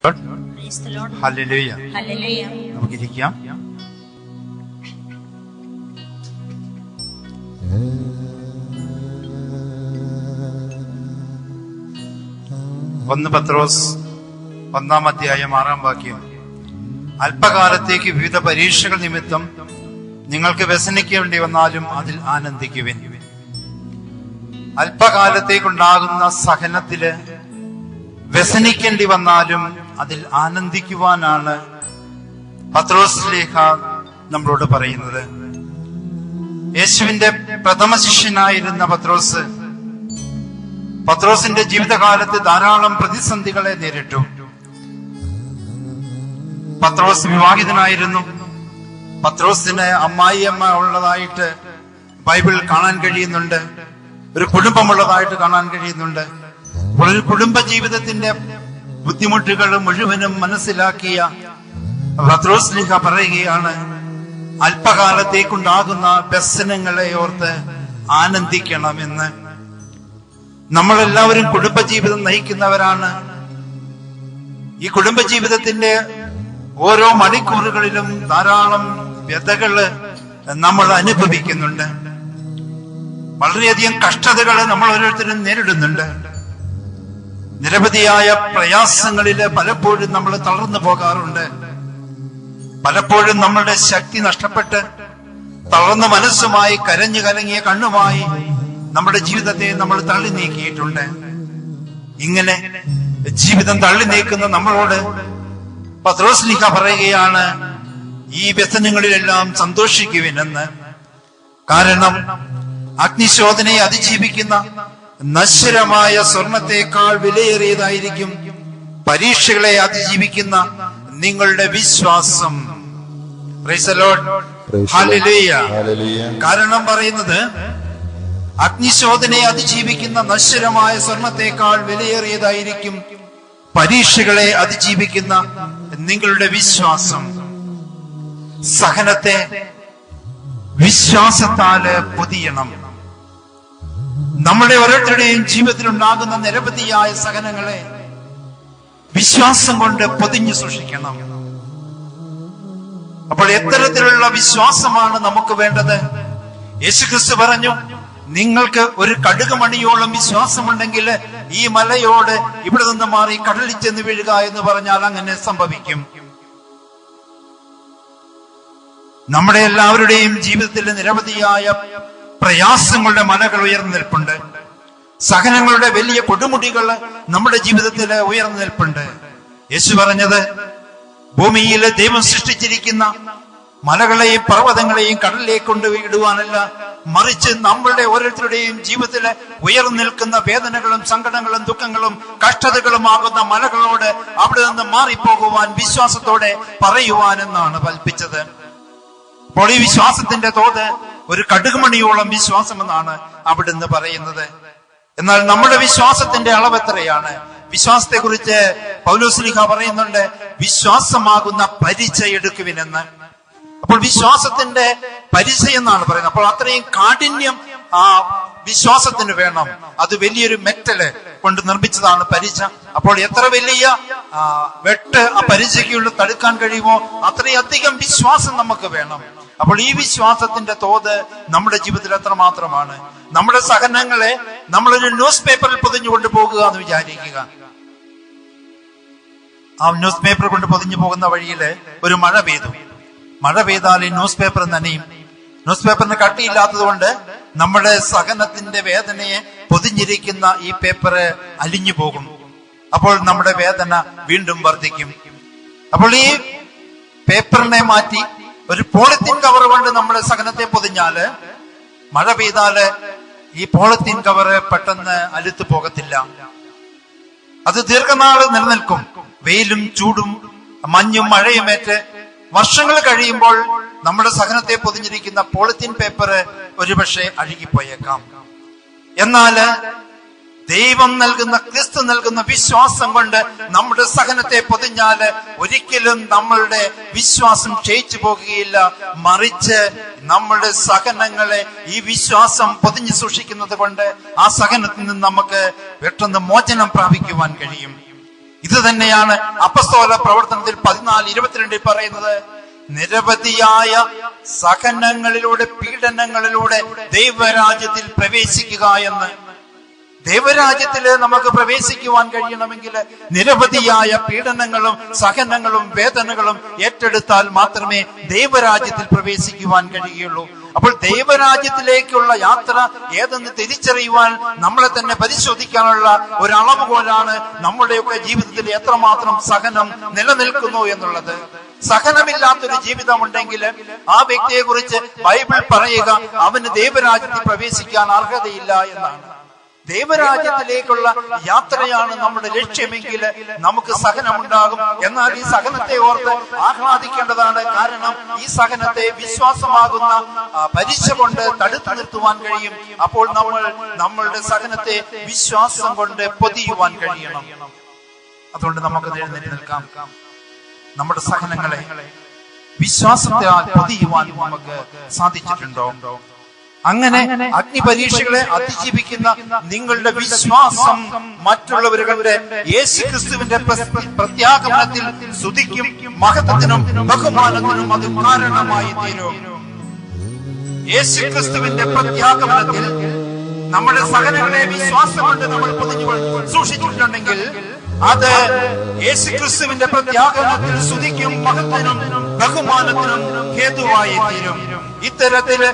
Hallelujah. നമുക്കിരിക്കാം. ഒന്ന് പത്രോസ് 1 അധ്യായം 6 വാക്യം. അല്പകാലത്തേക്ക് വിവിധ പരീക്ഷകൾ നിമിത്തം നിങ്ങൾക്ക് വ്യസനിക്കേണ്ടി വന്നാലും അതിൽ ആനന്ദിക്കുവിൻ. അല്പകാലത്തേക്കുണ്ടാകുന്ന സഹനത്തില് വ്യസനിക്കേണ്ടി വന്നാലും അതിൽ ആനന്ദിക്കുവാനാണ് പത്രോസ് ശ്ലീഹ നമ്മളോട് പറയുന്നത്. യേശുവിന്റെ പ്രഥമ ശിഷ്യനായിരുന്ന പത്രോസിന്റെ ജീവിതകാലത്ത് ധാരാളം പ്രതിസന്ധികളെ നേരിട്ടു. പത്രോസ് വിവാഹിതനായിരുന്നു. പത്രോസിന് അമ്മായിയമ്മ ഉള്ളതായിട്ട് ബൈബിൾ കാണാൻ കഴിയുന്നുണ്ട്. ഒരു കുടുംബമുള്ളതായിട്ട് കാണാൻ കഴിയുന്നുണ്ട്. ഒരു കുടുംബ ജീവിതത്തിന്റെ ബുദ്ധിമുട്ടുകൾ മുഴുവനും മനസ്സിലാക്കിയ പത്രോസ് ശ്ലീഹ പറയുകയാണ്, അല്പകാലത്തേക്കുണ്ടാകുന്ന വ്യസനങ്ങളെ ഓർത്ത് ആനന്ദിക്കണമെന്ന്. നമ്മളെല്ലാവരും കുടുംബജീവിതം നയിക്കുന്നവരാണ്. ഈ കുടുംബജീവിതത്തിന്റെ ഓരോ മണിക്കൂറുകളിലും ധാരാളം വ്യതകള് നമ്മൾ അനുഭവിക്കുന്നുണ്ട്. വളരെയധികം കഷ്ടതകള് നമ്മൾ ഓരോരുത്തരും നേരിടുന്നുണ്ട്. നിരവധിയായ പ്രയാസങ്ങളില് പലപ്പോഴും നമ്മൾ തളർന്നു പോകാറുണ്ട്. പലപ്പോഴും നമ്മളുടെ ശക്തി നഷ്ടപ്പെട്ട് തളർന്ന മനസ്സുമായി കരഞ്ഞു കലങ്ങിയ കണ്ണുമായി നമ്മുടെ ജീവിതത്തെ നമ്മൾ തള്ളി നീക്കിയിട്ടുണ്ട്. ഇങ്ങനെ ജീവിതം തള്ളി നീക്കുന്ന നമ്മളോട് പത്രോസ് ശ്ലീഹ പറയുകയാണ്, ഈ വ്യസനങ്ങളിലെല്ലാം സന്തോഷിക്കുവിനെന്ന്. കാരണം അഗ്നിശോധനയെ അതിജീവിക്കുന്ന നശ്വരമായ സ്വർണത്തെക്കാൾ വിലയേറിയതായിരിക്കും പരീക്ഷകളെ അതിജീവിക്കുന്ന നിങ്ങളുടെ വിശ്വാസം. Praise the Lord. ഹല്ലേലൂയ. കാരണം പറയുന്നത്, അഗ്നിശോധനയെ അതിജീവിക്കുന്ന നശ്വരമായ സ്വർണത്തെക്കാൾ വിലയേറിയതായിരിക്കും പരീക്ഷകളെ അതിജീവിക്കുന്ന നിങ്ങളുടെ വിശ്വാസം. സഹനത്തെ വിശ്വാസത്താല് പൊതിയണം. നമ്മുടെ ഓരോരുത്തരുടെയും ജീവിതത്തിൽ ഉണ്ടാകുന്ന നിരവധിയായ സഹനങ്ങളെ വിശ്വാസം കൊണ്ട് പൊതിഞ്ഞു സൂക്ഷിക്കണം. അപ്പോൾ എത്തരത്തിലുള്ള വിശ്വാസമാണ് നമുക്ക് വേണ്ടത്? യേശുക്രിസ്തു പറഞ്ഞു, നിങ്ങൾക്ക് ഒരു കടുകുമണിയോളം വിശ്വാസമുണ്ടെങ്കിൽ ഈ മലയോട് ഇവിടെ നിന്ന് മാറി കടലിൽ ചെന്ന് വീഴുക എന്ന് പറഞ്ഞാൽ അങ്ങനെ സംഭവിക്കും. നമ്മുടെ എല്ലാവരുടെയും ജീവിതത്തിൽ നിരവധിയായ പ്രയാസങ്ങളുടെ മലകൾ ഉയർന്നു നിൽപ്പുണ്ട്. സഹനങ്ങളുടെ വലിയ കൊടുമുടികൾ നമ്മുടെ ജീവിതത്തിൽ ഉയർന്നു നിൽപ്പുണ്ട്. യേശു പറഞ്ഞത്, ഭൂമിയിൽ ദൈവം സൃഷ്ടിച്ചിരിക്കുന്ന മലകളെയും പർവ്വതങ്ങളെയും കടലിലേക്ക് കൊണ്ടുപോയിടുവാനല്ല, മറിച്ച് നമ്മളുടെ ഓരോരുത്തരുടെയും ജീവിതത്തിൽ ഉയർന്നു നിൽക്കുന്ന വേദനകളും സങ്കടങ്ങളും ദുഃഖങ്ങളും കഷ്ടതകളുമാകുന്ന മലകളോട് അവിടെ നിന്ന് മാറിപ്പോകുവാൻ വിശ്വാസത്തോടെ പറയുവാനെന്നാണ് കൽപ്പിച്ചത്. അപ്പോൾ ഈ വിശ്വാസത്തിന്റെ തോത് ഒരു കടുകുമണിയോളം വിശ്വാസം എന്നാണ് അവിടുന്ന് പറയുന്നത്. എന്നാൽ നമ്മുടെ വിശ്വാസത്തിന്റെ അളവ് എത്രയാണ്? വിശ്വാസത്തെ കുറിച്ച് പൗലോസ് ശ്ലീഹ പറയുന്നുണ്ട്, വിശ്വാസമാകുന്ന പരിചയം എടുക്കുവിനെന്ന്. അപ്പോൾ വിശ്വാസത്തിന്റെ പരിചയം എന്നാണ് പറയുന്നത്. അപ്പോൾ അത്രയും കാഠിന്യം ആ വിശ്വാസത്തിന് വേണം. അത് വലിയൊരു മെറ്റല് കൊണ്ട് നിർമ്മിച്ചതാണ് പരിച. അപ്പോൾ എത്ര വലിയ വെട്ട് ആ പരിചയ്ക്കുള്ളിൽ തടുക്കാൻ കഴിയുമോ അത്രയധികം വിശ്വാസം നമുക്ക് വേണം. അപ്പോൾ ഈ വിശ്വാസത്തിന്റെ തോത് നമ്മുടെ ജീവിതത്തിൽ എത്രമാത്രമാണ്? നമ്മുടെ സഹനങ്ങളെ നമ്മളൊരു ന്യൂസ് പേപ്പറിൽ പൊതിഞ്ഞു കൊണ്ടുപോകുക എന്ന് വിചാരിക്കുക. ആ ന്യൂസ് പേപ്പർ കൊണ്ട് പൊതിഞ്ഞു പോകുന്ന വഴിയില് ഒരു മഴ പെയ്തു. മഴ പെയ്താൽ ഈ ന്യൂസ് പേപ്പർ നനയും. ന്യൂസ് പേപ്പറിന് കട്ടിയില്ലാത്തത് കൊണ്ട് നമ്മുടെ സഹനത്തിന്റെ വേദനയെ പൊതിഞ്ഞിരിക്കുന്ന ഈ പേപ്പർ അലിഞ്ഞു പോകും. അപ്പോൾ നമ്മുടെ വേദന വീണ്ടും വർദ്ധിക്കും. അപ്പോൾ ഈ പേപ്പറിനെ മാറ്റി ഒരു പോളിത്തീൻ കവർ കൊണ്ട് നമ്മുടെ സഹനത്തെ പൊതിഞ്ഞാല് മഴ പെയ്താല് ഈ പോളിത്തീൻ കവർ പെട്ടെന്ന് അലുത്തു പോകത്തില്ല. അത് ദീർഘനാള് നിലനിൽക്കും. വെയിലും ചൂടും മഞ്ഞും മഴയുമേറ്റ് വർഷങ്ങൾ കഴിയുമ്പോൾ നമ്മുടെ സഹനത്തെ പൊതിഞ്ഞിരിക്കുന്ന പോളിത്തീൻ പേപ്പർ ഒരുപക്ഷെ അഴുകിപ്പോയേക്കാം. എന്നാല് ദൈവം നൽകുന്ന, ക്രിസ്തു നൽകുന്ന വിശ്വാസം കൊണ്ട് നമ്മുടെ സഹനത്തെ പൊതിഞ്ഞാല് ഒരിക്കലും നമ്മളുടെ വിശ്വാസം ക്ഷയിച്ചു പോകുകയില്ല. മറിച്ച് നമ്മളുടെ സഹനങ്ങളെ ഈ വിശ്വാസം പൊതിഞ്ഞു സൂക്ഷിക്കുന്നത് കൊണ്ട് ആ സഹനത്തിൽ നിന്ന് നമുക്ക് പെട്ടെന്ന് മോചനം പ്രാപിക്കുവാൻ കഴിയും. ഇത് തന്നെയാണ് അപ്പസ്തോല പ്രവർത്തനത്തിൽ 14:22 പറയുന്നത്. നിരവധിയായ സഹനങ്ങളിലൂടെ, പീഡനങ്ങളിലൂടെ ദൈവരാജ്യത്തിൽ പ്രവേശിക്കുക എന്ന്. ദൈവരാജ്യത്തില് നമുക്ക് പ്രവേശിക്കുവാൻ കഴിയണമെങ്കിൽ നിരവധിയായ പീഡനങ്ങളും സഹനങ്ങളും വേദനകളും ഏറ്റെടുത്താൽ മാത്രമേ ദൈവരാജ്യത്തിൽ പ്രവേശിക്കുവാൻ കഴിയുള്ളൂ. അപ്പോൾ ദൈവരാജ്യത്തിലേക്കുള്ള യാത്ര ഏതെന്ന് തിരിച്ചറിയുവാൻ നമ്മളെ തന്നെ പരിശോധിക്കാനുള്ള ഒരു അളവുകോലാണ് നമ്മുടെയൊക്കെ ജീവിതത്തിൽ എത്രമാത്രം സഹനം നിലനിൽക്കുന്നു എന്നുള്ളത്. സഹനമില്ലാത്തൊരു ജീവിതമുണ്ടെങ്കിൽ ആ വ്യക്തിയെ കുറിച്ച് ബൈബിൾ പറയുക അവന് ദൈവരാജ്യത്തിൽ പ്രവേശിക്കാൻ അർഹതയില്ല എന്നാണ്. ദൈവരാജ്യത്തിലേക്കുള്ള യാത്രയാണ് നമ്മുടെ ലക്ഷ്യമെങ്കിൽ നമുക്ക് സഹനമുണ്ടാകും. എന്നാൽ ഈ സഹനത്തെ ഓർത്ത് ആഹ്ലാദിക്കേണ്ടതാണ്. കാരണം ഈ സഹനത്തെ വിശ്വാസമാകുന്ന പരീക്ഷ കൊണ്ട് തടുത്തു നിർത്തുവാൻ കഴിയും. അപ്പോൾ നമ്മളുടെ സഹനത്തെ വിശ്വാസം കൊണ്ട് പൊതിയുവാൻ കഴിയണം. അതുകൊണ്ട് നമുക്ക് എഴുന്നേറ്റ് നിൽക്കാം. നമ്മുടെ സഹനങ്ങളെ വിശ്വാസത്താൽ പൊതിയുവാൻ നമുക്ക് സാധിച്ചിട്ടുണ്ടോ? അങ്ങനെ അഗ്നിപരീക്ഷകളെ അതിജീവിക്കുന്ന നിങ്ങളുടെ വിശ്വാസം മറ്റുള്ളവരുടെ യേശുക്രിസ്തുവിന്റെ പ്രത്യാഗമനത്തിൽ സ്തുതിക്കും മഹത്വത്തിനും ബഹുമാനത്തിനും അത് കാരണമായി തീരും. യേശുക്രിസ്തുവിന്റെ പ്രത്യാഗമനത്തിൽ നമ്മുടെ സഹനങ്ങളെ വിശ്വാസം കൊണ്ട് നമ്മൾ പൊതിഞ്ഞു സൂക്ഷിച്ചിട്ടുണ്ടെങ്കിൽ അത് യേശുക്രിസ്തുവിന്റെ പ്രത്യാഗമനത്തിൽ സ്തുതിക്കും മഹത്വത്തിനും ബഹുമാനത്തിനും ഹേതുവായി തീരും. ഇത്തരത്തില്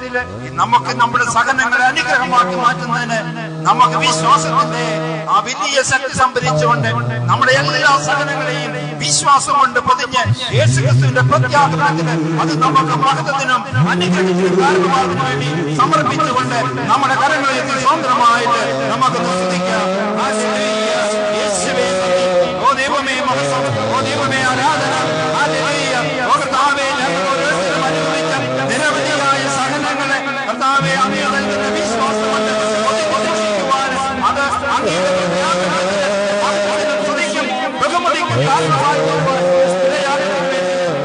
നമുക്ക് നമ്മുടെ സഹനങ്ങളെ അനുഗ്രഹമാക്കി മാറ്റുന്നതിന് നമുക്ക് വിശ്വാസത്തിന്റെ ആ വലിയ ശക്തി സംഭരിച്ചുകൊണ്ട് നമ്മുടെ എല്ലാ സഹനങ്ങളെയും വിശ്വാസം കൊണ്ട് പൊതിഞ്ഞ് യേശുക്രിസ്തുവിന്റെ പ്രത്യാഗമനത്തിന് അത് നമുക്ക് മഹത്വത്തിനും അനുഗ്രഹത്തിനും കാരണമാകുവാൻ വേണ്ടി സമർപ്പിച്ചുകൊണ്ട് നമ്മുടെ കരങ്ങളിൽ സ്വതന്ത്രമായിട്ട് നമുക്ക് സ്തുതിക്കാം. ഓ ദൈവമേ മഹത്വം, ഓ ദൈവമേ ആരാധന, നിരവധിയായ സഹനങ്ങളെ കർത്താവേ അങ്ങ് നൽകുന്ന വിശ്വാസം കൊണ്ട് സ്തുതിക്കും ബഹുമതിക്കും കാരണമായി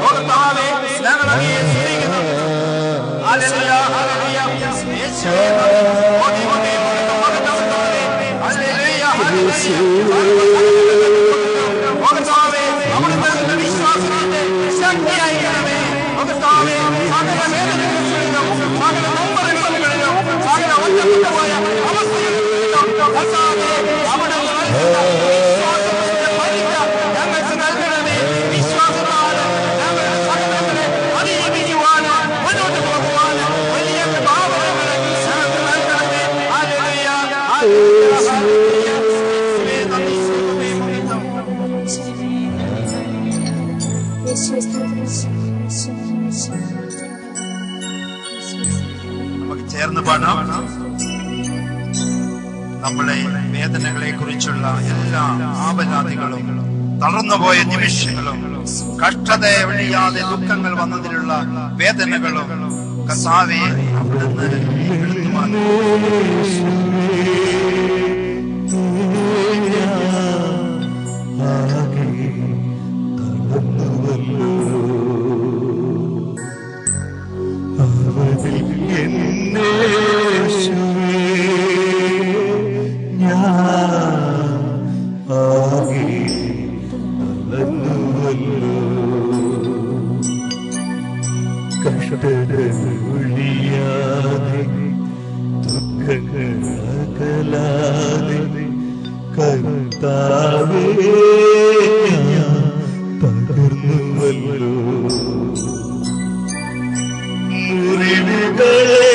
കർത്താവേ ഞങ്ങൾ അങ്ങയെ സ്തുതിക്കുന്നു. ഹല്ലേലൂയ ഹല്ലേലൂയ യേശുവേ നമുക്ക് ചേർന്ന് പാടാം. നമ്മുടെ വേദനകളെ കുറിച്ചുള്ള എല്ലാ ആപലാദികളും, തളർന്നുപോയ നിമിഷങ്ങളും, കഷ്ടത ഒഴിയാതെ ദുഃഖങ്ങൾ വന്നതിലുള്ള വേദനകളും കർത്താവേ അവിടുന്ന് എടുത്തു മാറ്റി. കഷ്ടതയൊഴിയാതെ ദുഃഖങ്ങളകലാതെ കർത്താവേ ഞാൻ പകർന്നുവല്ലോ. മുറിവുകളെ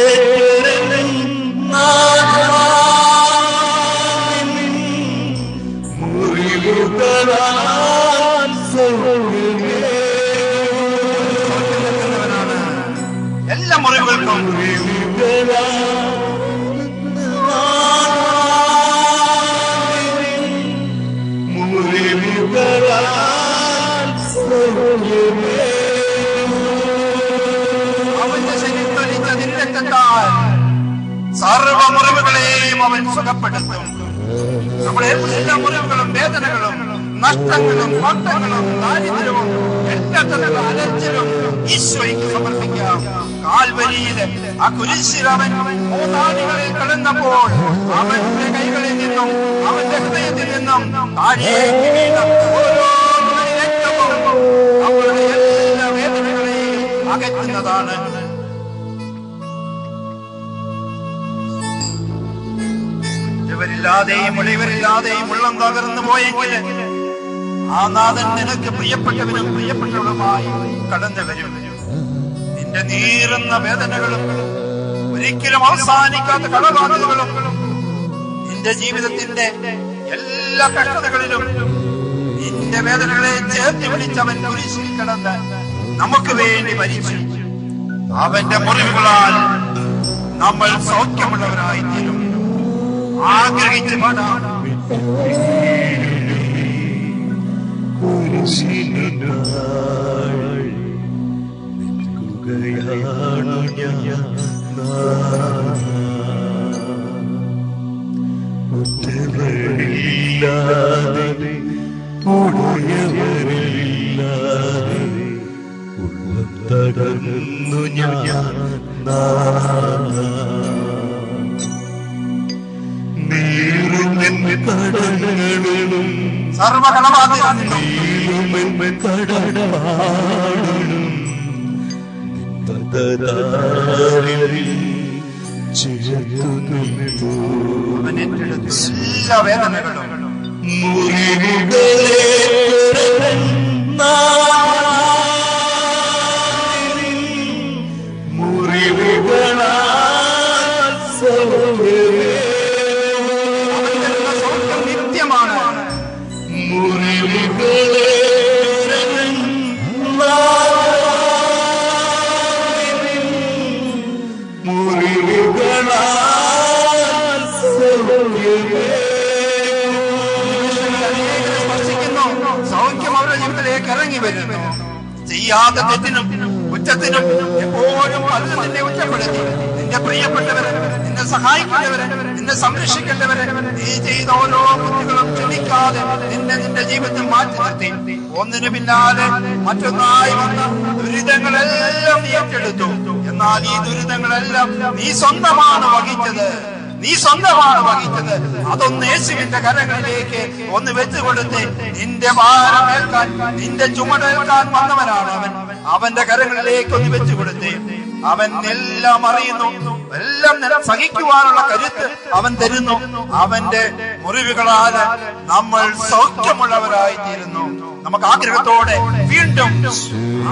മുറിവുകളാൽ എല്ലാ മുറിവുകൾക്കും അവന്റെ സർവ മുറിവുകളെയും അവൻ സുഖപ്പെടുത്തും. നമ്മുടെ എല്ലാ മുറിവുകളും വേദനകളും നഷ്ടങ്ങളും കോട്ടങ്ങളും ദാരിദ്ര്യവും പറ്റാത്ത അലച്ചിലും ഈശോയ്ക്ക് സമർപ്പിക്കാം. കാൽവരിയില് ആ കുരിശിൽ അവൻ മൂന്നാടികളിൽ കിടന്നപ്പോൾ അവന്റെ കൈകളിൽ നിന്നും അവന്റെ ഹൃദയത്തിൽ നിന്നും താഴേക്ക് വീണ ഓരോ രക്തവും അവരുടെ എല്ലാ വേദനകളെയും അകറ്റുന്നതാണ്. ഇവരില്ലാതെയും ഇവരില്ലാതെയും ഉള്ളം തകർന്നു പോയെങ്കിൽ ആ നാഥൻ നിനക്ക് പ്രിയപ്പെട്ടവനും പ്രിയപ്പെട്ടവളുമായി കടന്നു വരും. നിന്റെ നീറുന്ന വേദനകളും ഒരിക്കലും അവസാനിക്കാത്ത കടബാധ്യതകളും നിന്റെ ജീവിതത്തിന്റെ എല്ലാ കഷ്ടതകളിലും നിന്റെ വേദനകളെ ചേർത്ത് പിടിച്ചവൻ കുരിശിൽ കിടന്ന് നമുക്ക് വേണ്ടി മരിച്ചു. അവന്റെ മുറിവുകളാൽ നമ്മൾ സൗഖ്യമുള്ളവരായി തീരും. ആഗ്രഹിച്ച് പാടാം. ഒറ്റവരില്ലാതെ ഉടയവരില്ലാതെ തകർന്നു ഞാൻ നീറുമെന്ന് കടങ്ങളും സർവകടബാധ്യതകളും കടപാടും എല്ലാ വേദനകളും സൗഖ്യം നിത്യമാണ്. സൗഖ്യം അവരുടെ ജീവിതത്തിലേക്ക് ഇറങ്ങി വരുന്നു. ചെയ്യാത്ത തെറ്റിനും കുറ്റത്തിനും എപ്പോഴും പലരും നിന്നെ കുറ്റപ്പെടുത്തി. നിന്റെ പ്രിയപ്പെട്ടവരെ, നിന്നെ സഹായിക്കേണ്ടവരെ, നിന്നെ സംരക്ഷിക്കേണ്ടവരെ നീ ചെയ്ത ഓരോ കുറ്റങ്ങളും ക്ഷമിക്കാതെ നിന്റെ ജീവിതത്തിൽ മാറ്റി നിർത്തി ഒന്നിനു പിന്നാലെ മറ്റൊന്നായി വന്ന ദുരിതങ്ങളെല്ലാം നീ ഏറ്റെടുത്തു. എന്നാൽ ഈ ദുരിതങ്ങളെല്ലാം നീ സ്വന്തമാണ് വഹിച്ചത്. അതൊന്ന് യേശുവിന്റെ കരങ്ങളിലേക്ക് ഒന്ന് വെച്ചുകൊടുത്ത് നിന്റെ ഭാരം ഏൽക്കാൻ, നിന്റെ ചുമടേൽക്കാൻ വന്നവനാണ് അവൻ. അവന്റെ കരങ്ങളിലേക്ക് ഒന്ന് വെച്ചുകൊടുത്ത് അവൻ എല്ലാം അറിയുന്നു, എല്ലാം സഹിക്കുവാനുള്ള കരുത്ത് അവൻ തരുന്നു. അവന്റെ മുറിവുകളാൽ നമ്മൾ സൗഖ്യമുള്ളവരായി തീരുന്നു. നമുക്ക് ആഗ്രഹത്തോടെ വീണ്ടും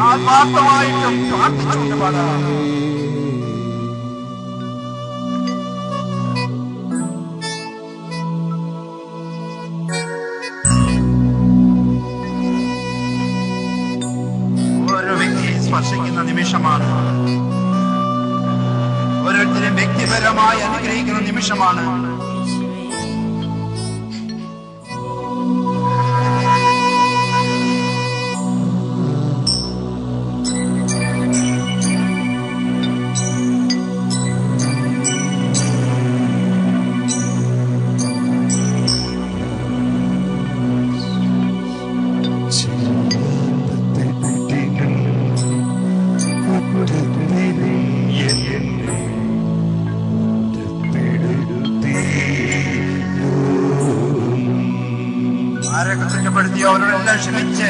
ആത്മാർത്ഥമായിട്ടും പ്രാർത്ഥിച്ചുകൊണ്ട് പാടാം. സ്പർശിക്കുന്ന നിമിഷമാണ്. ഓരോരുത്തരും വ്യക്തിപരമായി അനുഗ്രഹിക്കുന്ന നിമിഷമാണ്. ആരെ കുറ്റപ്പെടുത്തിയോ അവരോടെല്ലാം ക്ഷമിച്ച്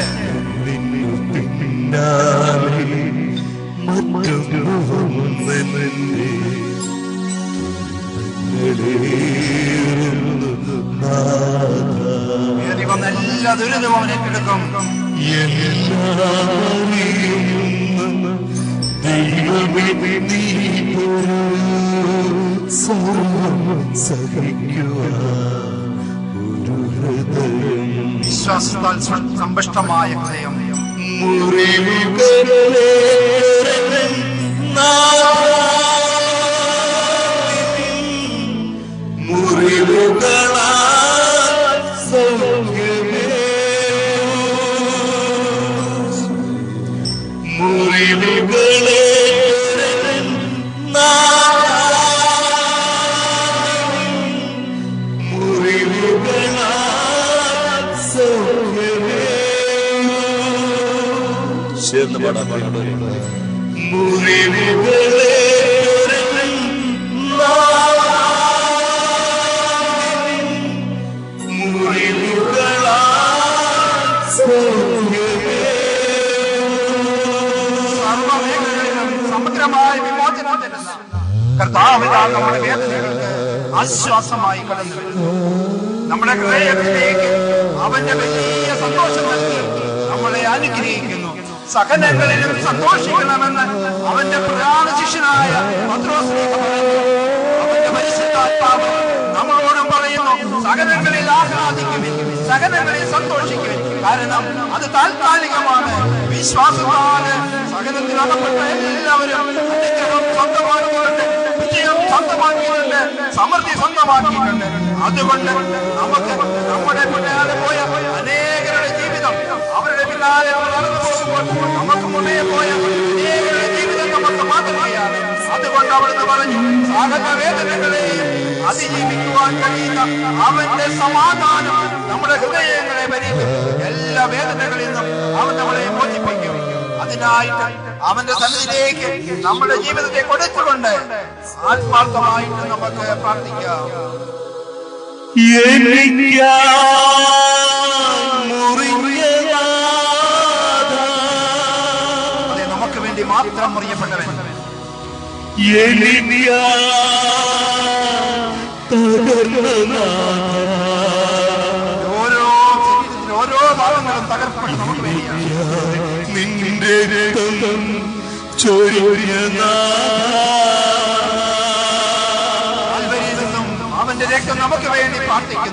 എല്ലാ ദുരിതവും അവൻ ഏറ്റെടുക്കും. വിശ്വാസത്താൽ സമ്പുഷ്ടമായ ഹൃദയം ചേർന്ന് പാടാൻ മുറിവുകളെ സമഗ്രമായ വിമോചനം തരുന്ന കർത്താവിനാൽ നമ്മുടെ വേദനകൾക്ക് ആശ്വാസമായി കടന്നു വരുന്നു. നമ്മുടെ ഹൃദയത്തിലേക്ക് അവന്റെ വലിയ സന്തോഷം നൽകി നമ്മളെ അനുഗ്രഹിക്കുന്നു. സകലങ്ങളിലും സന്തോഷിക്കണമെന്ന് അവന്റെ പ്രധാന ശിഷ്യനായ പത്രോസിലേക്ക് പറഞ്ഞു. അവന്റെ പരിശുദ്ധാത്മാവ് നമ്മളോടും പറയുന്നു, സകലങ്ങളിൽ ആഹ്ലാദിക്കുവിൻ, സകലങ്ങളിൽ സന്തോഷിക്കുവിൻ. കാരണം അത് താൽക്കാലികമാണ്. വിശ്വാസമാണ് സകലത്തിൽ അകപ്പെട്ട എല്ലാവരും അനുഗ്രഹം സ്വന്തമാക്കിയിട്ടുണ്ട്, വിജയം സ്വന്തമാക്കിയിട്ടുണ്ട്, സമൃദ്ധി സ്വന്തമാക്കിയിട്ടുണ്ട്. അതുകൊണ്ട് നമുക്ക് നമ്മുടെ പിന്നാലെ പോയ അനേകരുടെ ജീവിതം, അവരുടെ പിന്നാലെ നടന്നു പോകുമ്പോൾ നമുക്ക് മുന്നേ പോയ അനേകരുടെ ജീവിതം നമുക്ക് മാതൃകയാണ്. അതുകൊണ്ട് അവിടുന്ന് പറഞ്ഞു, സകല വേദനകളെയും അതിജീവിക്കുവാൻ കഴിയുന്ന അവന്റെ സമാധാനം നമ്മുടെ ഹൃദയങ്ങളെ ഭരിക്കും. എല്ലാ വേദനകളിൽ നിന്നും അവൻ നമ്മളെ മോചിപ്പിക്കും. അതിനായിട്ട് അവന്റെ സന്നിധിയിലേക്ക് നമ്മുടെ ജീവിതത്തെ കൊടുത്തുകൊണ്ട് ആത്മാർത്ഥമായിട്ട് നമുക്ക് പ്രാർത്ഥിക്കാം. അതെ, നമുക്ക് വേണ്ടി മാത്രം മുറിയപ്പെട്ടവൻ, ഓരോ ഭാഗങ്ങളും തകർപ്പെട്ട് നമുക്ക് വേണ്ടിയാണ്. നിന്റെ രക്തം നിന്നും അവന്റെ രക്തം നമുക്ക് വേണ്ടി പ്രാർത്ഥിക്കുന്നു.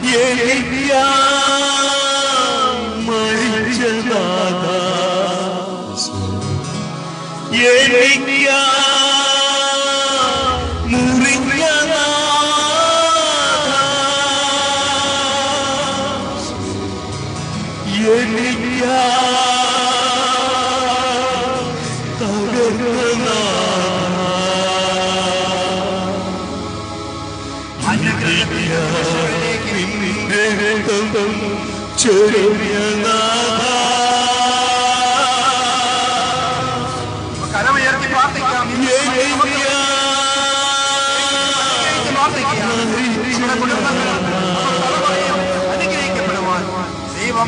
കരമുയർത്തി പ്രാർത്ഥിക്കാം. നമ്മുടെ കുടുംബങ്ങൾ അനുഗ്രഹിക്കപ്പെടുവാൻ ദൈവം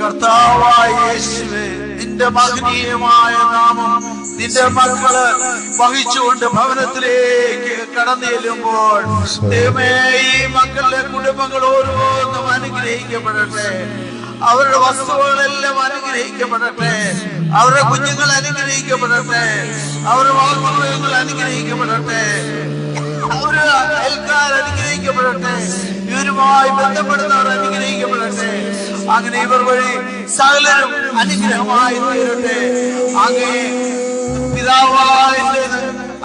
കർത്താവായ യേശുവേ, നിന്റെ മഹനീയമായ നാമം നിന്റെ മക്കള് വഹിച്ചുകൊണ്ട് ഭവനത്തിലേക്ക് കടന്നു ചെല്ലുമ്പോൾ ദൈവമേ, ഈ മക്കളുടെ കുടുംബങ്ങൾ ഓരോന്നും അനുഗ്രഹിക്കപ്പെടട്ടെ. അവരുടെ വസ്തുവകളെല്ലാം അനുഗ്രഹിക്കപ്പെടട്ടെ. അവരുടെ കുഞ്ഞുങ്ങൾ അനുഗ്രഹിക്കപ്പെടട്ടെ. അവരുടെ വളർത്തുമൃഗങ്ങൾ അനുഗ്രഹിക്കപ്പെടട്ടെ. അവര് അയൽക്കാർ അനുഗ്രഹിക്കപ്പെടട്ടെ. ഇവരുമായി ബന്ധപ്പെടുന്നവർ അനുഗ്രഹിക്കപ്പെടട്ടെ. അങ്ങനെ ഇവർ വഴി സകലരും അനുഗ്രഹമായി തീരട്ടെ. അങ്ങേ പിതാവായ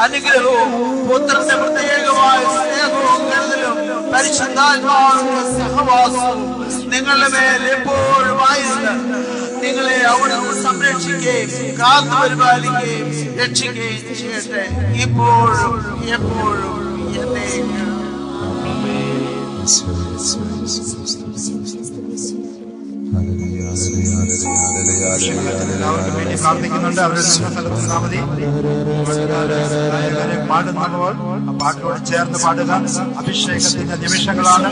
അനുഗ്രഹവും പുത്രന്റെ പ്രത്യേകമായ സ്നേഹവും കരുതലും പരിശുദ്ധാത്മാവിന്റെ സഹവാസവും നിങ്ങളുടെ മേൽ എപ്പോഴും ദീർഘായുസ് നിങ്ങളെ അവിടുന്ന് സംരക്ഷിക്കുകയും കാത്തു പരിപാലിക്കുകയും രക്ഷിക്കുകയും ചെയ്യട്ടെ, ഇപ്പോഴും എപ്പോഴും എന്നേക്കും. പ്രാർത്ഥിക്കുന്നുണ്ട്. അവരുടെ സ്ഥലത്തുണ്ടാമതി പാടുമ്പോൾ ആ പാട്ടിനോട് ചേർന്ന് പാടുക. അഭിഷേകത്തിന്റെ നിമിഷങ്ങളാണ്.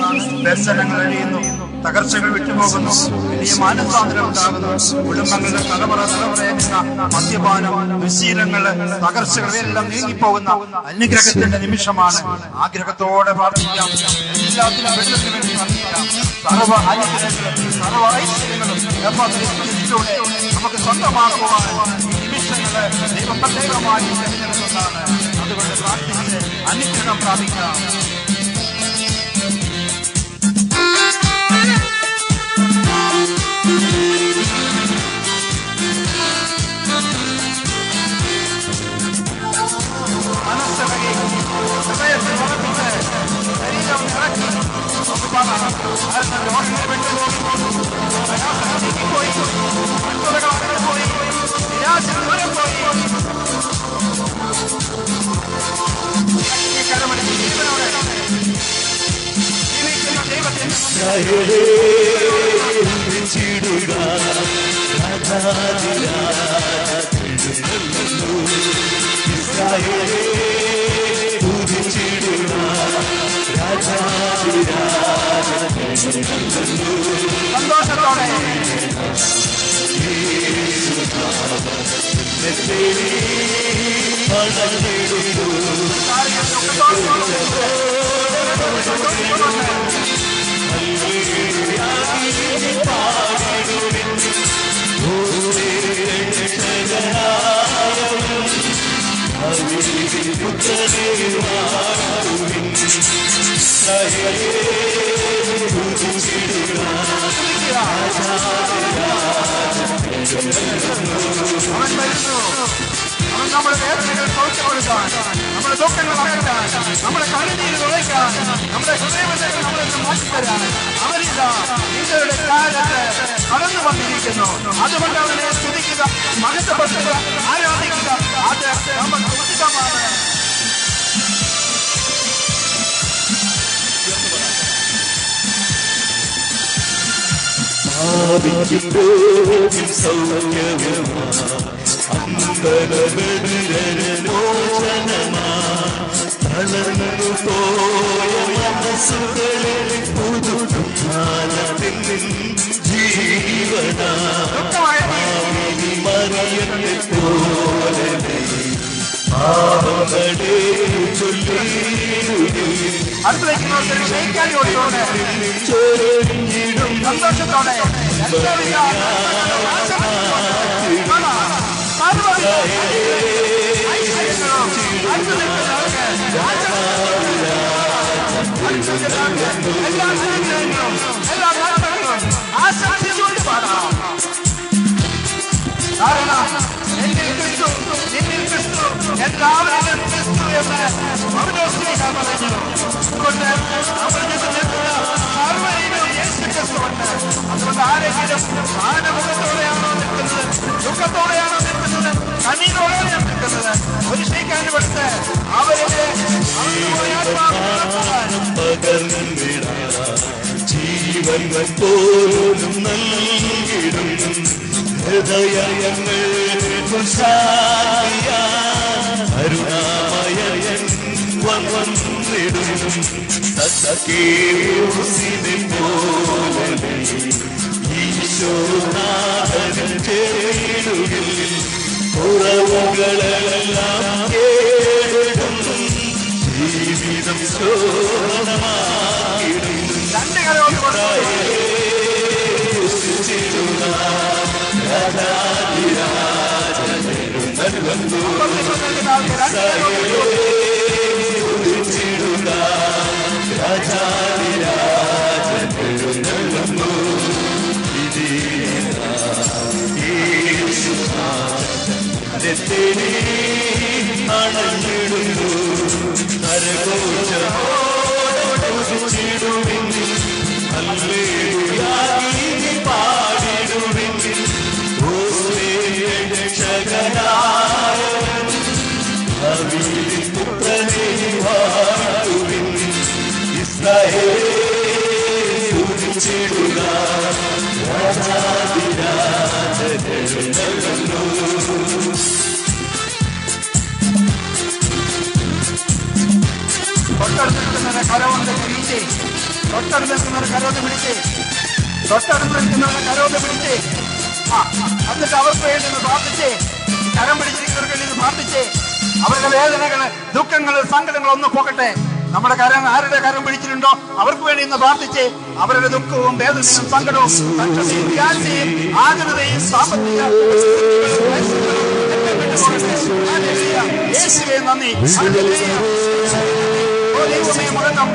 ദർശനങ്ങൾ എഴിയുന്നു, തകർച്ചകൾ വിട്ടുപോകുന്നു, വലിയ മാനസാന്തരം ഉണ്ടാകുന്നു. കുടുംബങ്ങളുടെ തലമുറയായിരുന്ന മദ്യപാനം, ദുശീലങ്ങള്, തകർച്ചകൾ എല്ലാം നീങ്ങിപ്പോകുന്ന അനുഗ്രഹത്തിന്റെ നിമിഷമാണ്. ആഗ്രഹത്തോടെ പ്രാർത്ഥിക്കാം. എല്ലാത്തിനും വെള്ളത്തിന് വേണ്ടി പ്രാർത്ഥിക്കാം. സർവ അനുഗ്രഹങ്ങളും സർവ ഐശ്വര്യങ്ങളും നമുക്ക് സ്വന്തമാക്കുവാൻ ഈ നിമിഷങ്ങള് ദൈവം പ്രത്യേകമായി തിരഞ്ഞെടുക്കുന്നതാണ്. അതുകൊണ്ട് പ്രാർത്ഥിച്ച് അനുഗ്രഹം പ്രാപിക്കാം. സന്തോഷത്തോടെ അവൻ വരുന്നു. അവൻ നമ്മുടെ വേദനകൾ സൗഖ്യപ്പെടുത്താൻ, നമ്മുടെ ദുഃഖങ്ങൾ അകറ്റാൻ, നമ്മുടെ കണ്ണുനീര് തുളയ്ക്കാൻ, നമ്മുടെ ഹൃദയബന്ധങ്ങൾ നമ്മളെ മാറ്റിത്തരാൻ അവരിതാ നിങ്ങളുടെ കാലത്ത് കടന്നു വന്നിരിക്കുന്നു. അതുകൊണ്ട് അവനെ സ്തുതിക്കുക, മഹത്വപ്പെടുത്തുക, ആരാധിക്കുക. അത് നമ്മൾ ഉചിതമാണ്. സന്തോഷത്തോടെ ആശംസിച്ചുകൊണ്ട് പാടാം. കാരണം എന്നിൽ ക്രിസ്തു, നിന്നിൽ ക്രിസ്തു, എല്ലാവരിലും ക്രിസ്തു എന്ന് പൗലോസ്ലീഹ പറഞ്ഞു. അതുകൊണ്ട് നമ്മൾ നിൽക്കുന്ന സർവ്വരിലും യേശു ക്രിസ്തു ഉണ്ട്. അതുകൊണ്ട് ആരെങ്കിലും ആനമുഖത്തോടെയാണോ നിൽക്കുന്നത്, ദുഃഖത്തോടെയാണോ നിൽക്കുന്നത്, കണ്ണീരോടെയാണോ നിൽക്കുന്നത്, ഒരു ശേഖാൻ കൊടുത്ത് അവരുടെ ജീവൻ പോലും നൽകിടും ഹൃദയങ്ങൾ അരുണാമയൻ വന്നിടും സഖ്യേസിനെ പോലെ ഈശോനാഥൻ ചേരുകിൽ കുറവുകളെല്ലാം കേടും ജീവിതം ശോഭനമായിടും അണഞ്ഞിടുന്നു കരകോചിടുവിൻ ഹല്ലേലൂയ പാടിടും തൊട്ടടുത്ത് നിൽക്കുന്നവരെ കരവൊന്ന് പിടിച്ചേ, തൊട്ടടുത്ത് നിൽക്കുന്നവരെ കരവൊന്ന് പിടിച്ചേ, തൊട്ടടുത്ത് നിൽക്കുന്നവരെ കരവൊന്ന് പിടിച്ചേ. എന്നിട്ട് അവർക്ക് വേണ്ടി ഒന്ന് പ്രാർത്ഥിച്ചേ, കരം പിടിച്ചിരിക്കുന്നവർക്ക് വേണ്ടി ഒന്ന് പ്രാർത്ഥിച്ചേ. അവരുടെ വേദനകള്, ദുഃഖങ്ങള്, സങ്കടങ്ങൾ ഒന്ന് പോകട്ടെ. നമ്മുടെ കരം ആരുടെ കരം പിടിച്ചിട്ടുണ്ടോ അവർക്ക് വേണ്ടി ഇന്ന് പ്രാർത്ഥിച്ചേ. അവരുടെ ദുഃഖവും വേദനയും സങ്കടവും കഷ്ടതയും വ്യാധിയും ആകുലതയും സാമ്പത്തിക യേശുവേ നന്ദി. ദൈവമേ മുഴക്കം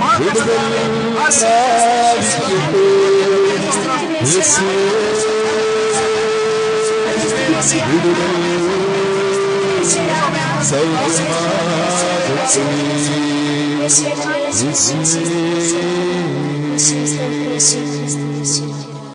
Спасибо.